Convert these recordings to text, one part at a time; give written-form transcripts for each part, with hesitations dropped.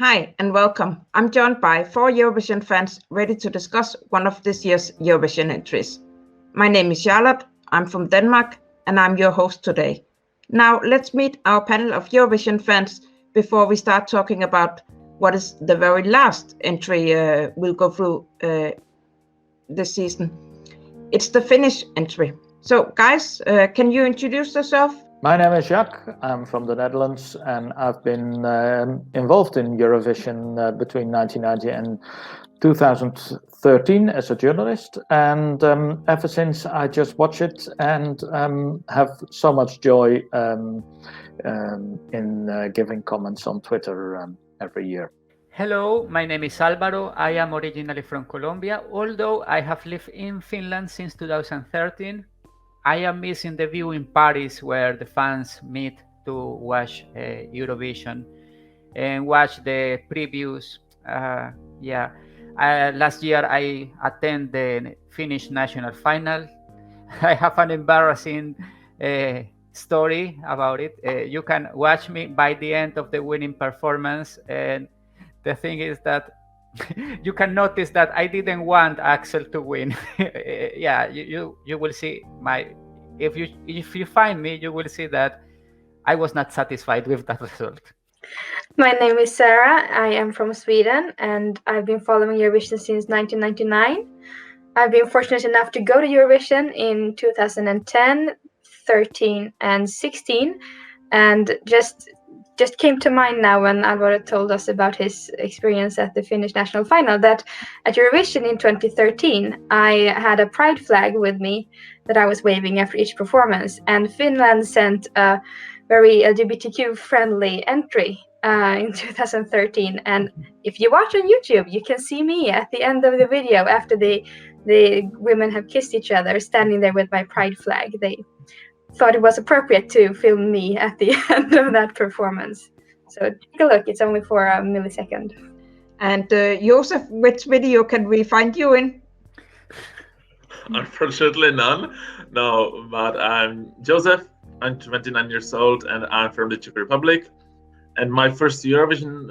Hi and welcome. I'm joined by four Eurovision fans ready to discuss one of this year's Eurovision entries. My name is Charlotte, I'm from Denmark, and I'm your host today. Now let's meet our panel of Eurovision fans before we start talking about what is the very last entry we'll go through this season. It's the Finnish entry. So guys, can you introduce yourself? My name is Jacques. I'm from the Netherlands, and I've been involved in Eurovision between 1990 and 2013 as a journalist. And ever since, I just watch it and have so much joy in giving comments on Twitter every year. Hello, my name is Alvaro. I am originally from Colombia, although I have lived in Finland since 2013. I am missing the view in Paris where the fans meet to watch Eurovision and watch the previews. Last year I attended the Finnish national final. I have an embarrassing story about it. You can watch me by the end of the winning performance, and the thing is that you can notice that I didn't want Axel to win. You will see if you find me, you will see that I was not satisfied with that result. My name is Sara. I am from Sweden and I've been following Eurovision since 1999. I've been fortunate enough to go to Eurovision in 2010, 13 and 16, and just came to mind now when Alvaro told us about his experience at the Finnish national final that at Eurovision in 2013, I had a pride flag with me that I was waving after each performance, and Finland sent a very LGBTQ-friendly entry in 2013. And if you watch on YouTube, you can see me at the end of the video after the women have kissed each other, standing there with my pride flag. They thought it was appropriate to film me at the end of that performance. So take a look, it's only for a millisecond. And Joesf, which video can we find you in? Unfortunately none. No, but I'm Joesf, I'm 29 years old and I'm from the Czech Republic. And my first Eurovision,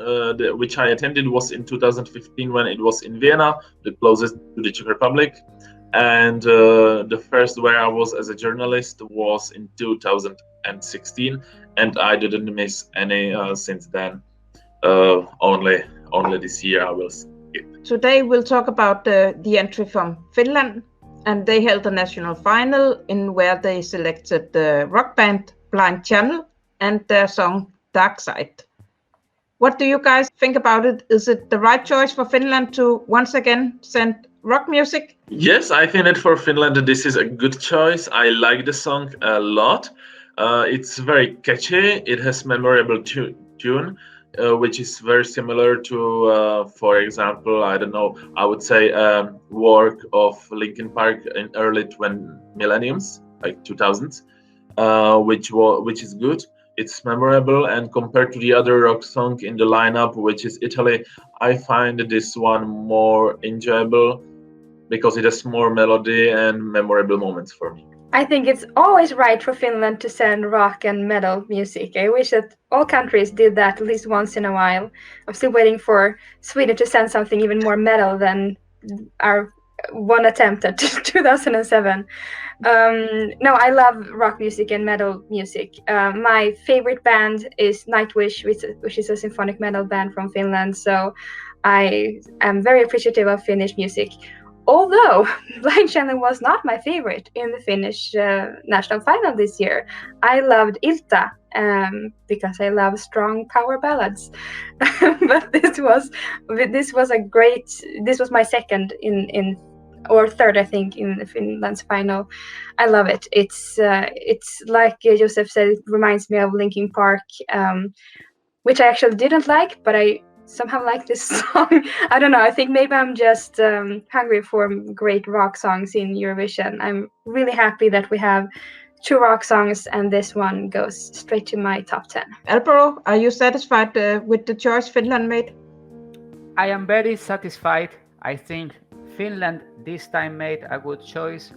which I attended, was in 2015 when it was in Vienna, the closest to the Czech Republic. And the first where I was as a journalist was in 2016, and I didn't miss any since then. Only this year I will skip. Today we'll talk about the entry from Finland, and they held a national final in where they selected the rock band Blind Channel and their song Dark Side. What do you guys think about it? Is it the right choice for Finland to once again send rock music? Yes, I think that for Finland this is a good choice. I like the song a lot. It's very catchy. It has memorable tune, which is very similar to, for example, I would say work of Linkin Park in early millenniums, like 2000s, which is good. It's memorable, and compared to the other rock song in the lineup, which is Italy, I find this one more enjoyable because it has more melody and memorable moments for me. I think it's always right for Finland to send rock and metal music. I wish that all countries did that at least once in a while. I'm still waiting for Sweden to send something even more metal than our one attempt at 2007. No, I love rock music and metal music. My favorite band is Nightwish, which is a symphonic metal band from Finland. So I am very appreciative of Finnish music. Although Blind Channel was not my favorite in the Finnish national final this year. I loved Ilta because I love strong power ballads. But this was my second or third, I think, in Finland's final. I love it. It's like Joesf said, it reminds me of Linkin Park, which I actually didn't like, but I somehow like this song. I don't know. I think maybe I'm just hungry for great rock songs in Eurovision. I'm really happy that we have two rock songs, and this one goes straight to my top 10. Alvaro, are you satisfied with the choice Finland made? I am very satisfied. I think Finland this time made a good choice.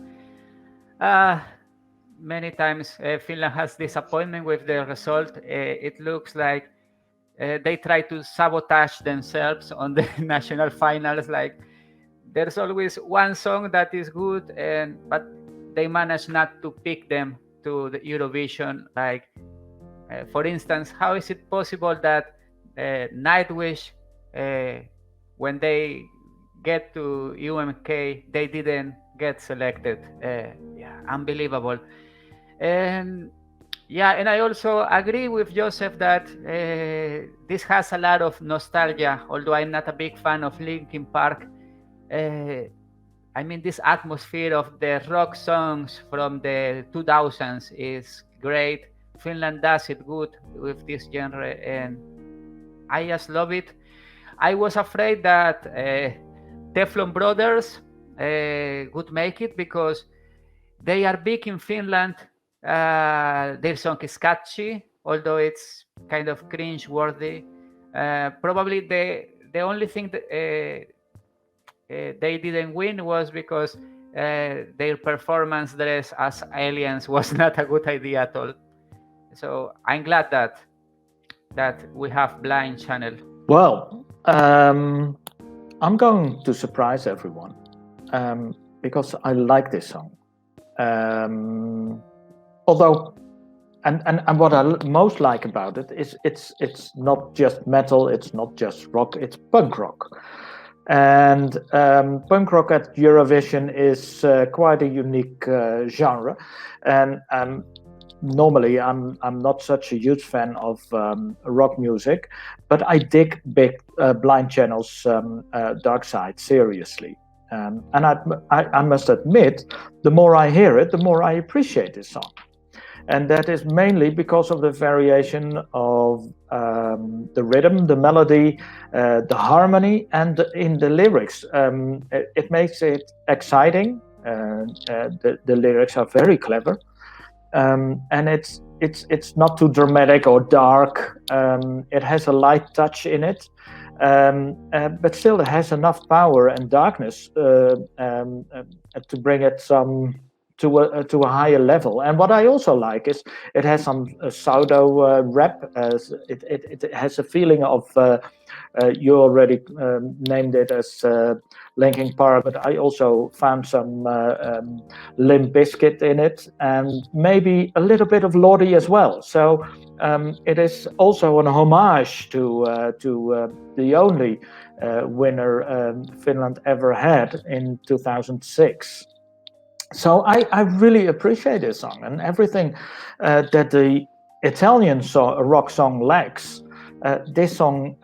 Many times Finland has disappointment with the result. It looks like they try to sabotage themselves on the national finals. Like there's always one song that is good, but they manage not to pick them to the Eurovision. Like for instance, how is it possible that Nightwish, when they get to UMK, they didn't get selected? Unbelievable. And I also agree with Joesf that this has a lot of nostalgia, although I'm not a big fan of Linkin Park. This atmosphere of the rock songs from the 2000s is great. Finland does it good with this genre, and I just love it. I was afraid that Teflon Brothers would make it because they are big in Finland. Their song is catchy, although it's kind of cringe-worthy. Probably the only thing that they didn't win was because their performance dress as aliens was not a good idea at all. So I'm glad that we have Blind Channel. Well, I'm going to surprise everyone because I like this song. Although, and what I most like about it is it's not just metal, it's not just rock, it's punk rock. And punk rock at Eurovision is quite a unique genre. And normally I'm not such a huge fan of rock music, but I dig big Blind Channel's Dark Side seriously. And I must admit, the more I hear it, the more I appreciate this song. And that is mainly because of the variation of the rhythm, the melody, the harmony, and in the lyrics. It makes it exciting. The lyrics are very clever. And it's not too dramatic or dark. It has a light touch in it, but still it has enough power and darkness to bring it to a higher level. And what I also like is it has some pseudo rap. It has a feeling of you already named it as Linkin Park, but I also found some Limp Bizkit in it, and maybe a little bit of Lordi as well. So it is also an homage to the only winner Finland ever had in 2006. So I really appreciate this song, and everything that the Italian rock song lacks, this song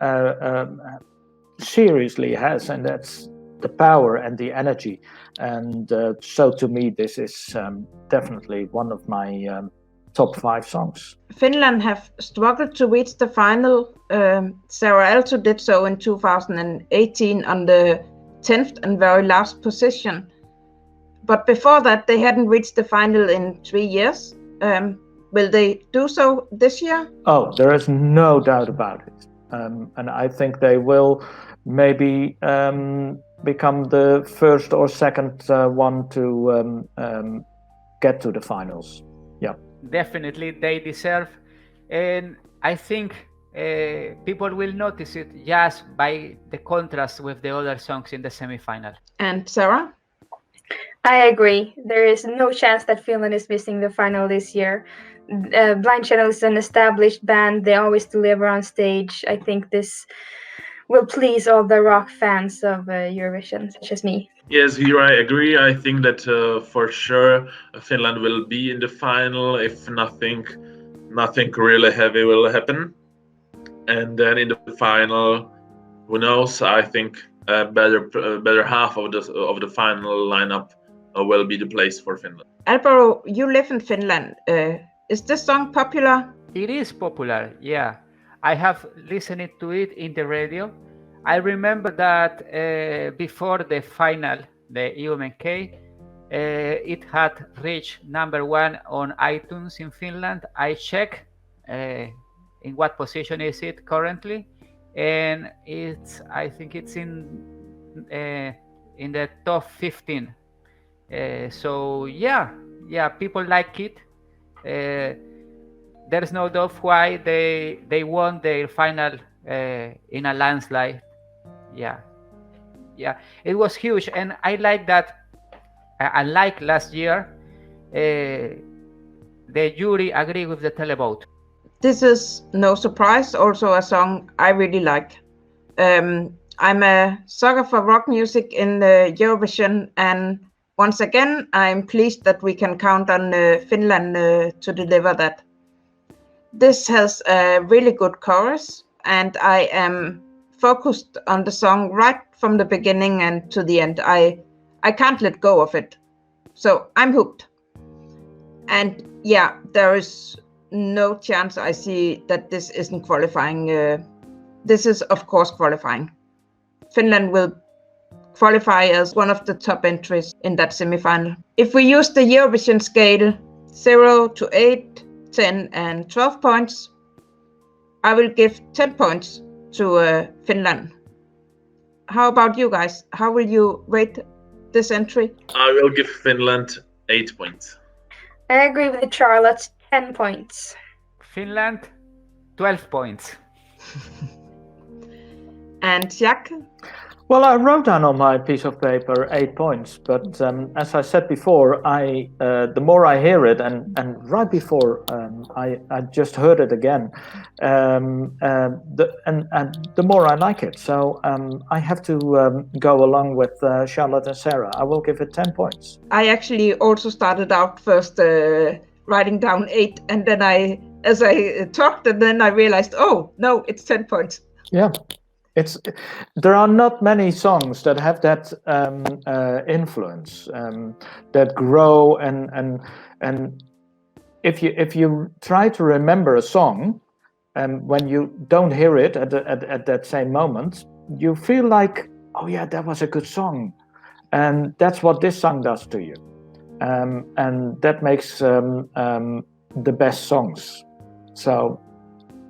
seriously has, and that's the power and the energy. And so to me, this is definitely one of my top 5 songs. Finland have struggled to reach the final. Sara also did so in 2018 on the 10th and very last position. But before that, they hadn't reached the final in 3 years. Will they do so this year? Oh, there is no doubt about it. And I think they will maybe become the first or second one to get to the finals. Yeah. Definitely, they deserve. And I think people will notice it just by the contrast with the other songs in the semi-final. And Sara? I agree. There is no chance that Finland is missing the final this year. Blind Channel is an established band. They always deliver on stage. I think this will please all the rock fans of Eurovision, such as me. Yes, here I agree. I think that for sure Finland will be in the final if nothing really heavy will happen. And then in the final, who knows? I think better half of the final lineup will be the place for Finland. Alvaro, you live in Finland. Is this song popular? It is popular, yeah. I have listened to it in the radio. I remember that before the final, the UMK, it had reached #1 on iTunes in Finland. I checked in what position is it currently, and I think it's in the top 15. So yeah, people like it. There's no doubt why they won their final in a landslide. Yeah, it was huge, and I like that. Unlike last year, the jury agreed with the televote. This is no surprise, also a song I really like. I'm a sucker for rock music in Eurovision, and once again, I'm pleased that we can count on Finland to deliver that. This has a really good chorus, and I am focused on the song right from the beginning and to the end. I can't let go of it. So I'm hooked. And yeah, there is no chance I see that this isn't qualifying. This is, of course, qualifying. Finland will qualify as one of the top entries in that semi-final. If we use the Eurovision scale 0 to 8, 10 and 12 points, I will give 10 points to Finland. How about you guys? How will you rate this entry? I will give Finland 8 points. I agree with Charlotte, 10 points. Finland, 12 points. And Jacques? Well, I wrote down on my piece of paper 8 points, but as I said before, the more I hear it, and right before I just heard it again, the more I like it. So I have to go along with Charlotte and Sarah. I will give it 10 points. I actually also started out first writing down 8, and then as I talked, and then I realized, oh no, it's 10 points. Yeah. There are not many songs that have that influence, that grow, and if you try to remember a song, when you don't hear it at that same moment, you feel like, oh yeah, that was a good song, and that's what this song does to you, and that makes the best songs. So,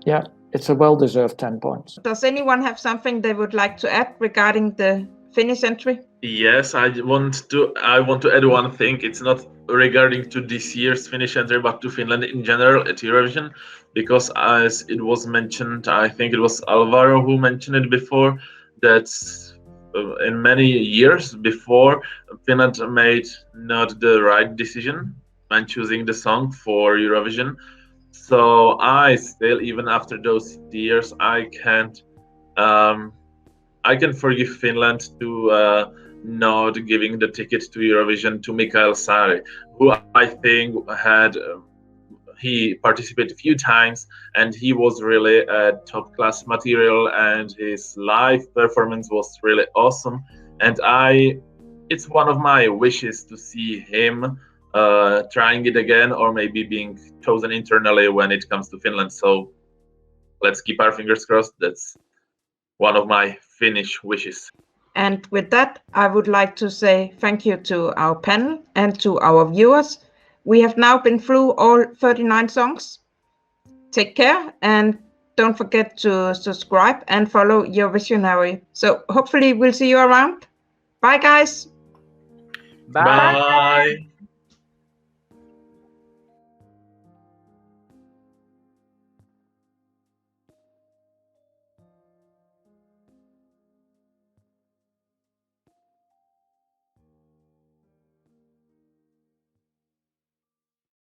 yeah. It's a well-deserved 10 points. Does anyone have something they would like to add regarding the Finnish entry? Yes, I want to add one thing. It's not regarding to this year's Finnish entry, but to Finland in general at Eurovision, because as it was mentioned, I think it was Alvaro who mentioned it before, that in many years before, Finland made not the right decision when choosing the song for Eurovision. So I still, even after those years, I can forgive Finland to not giving the ticket to Eurovision to Mikael Saari, who I think he participated a few times, and he was really a top class material, and his live performance was really awesome. And it's one of my wishes to see him trying it again, or maybe being chosen internally when it comes to Finland. So let's keep our fingers crossed. That's one of my Finnish wishes. And with that, I would like to say thank you to our panel and to our viewers. We have now been through all 39 songs. Take care, and don't forget to subscribe and follow Eurovisionary. So hopefully we'll see you around. Bye guys. Bye. Bye.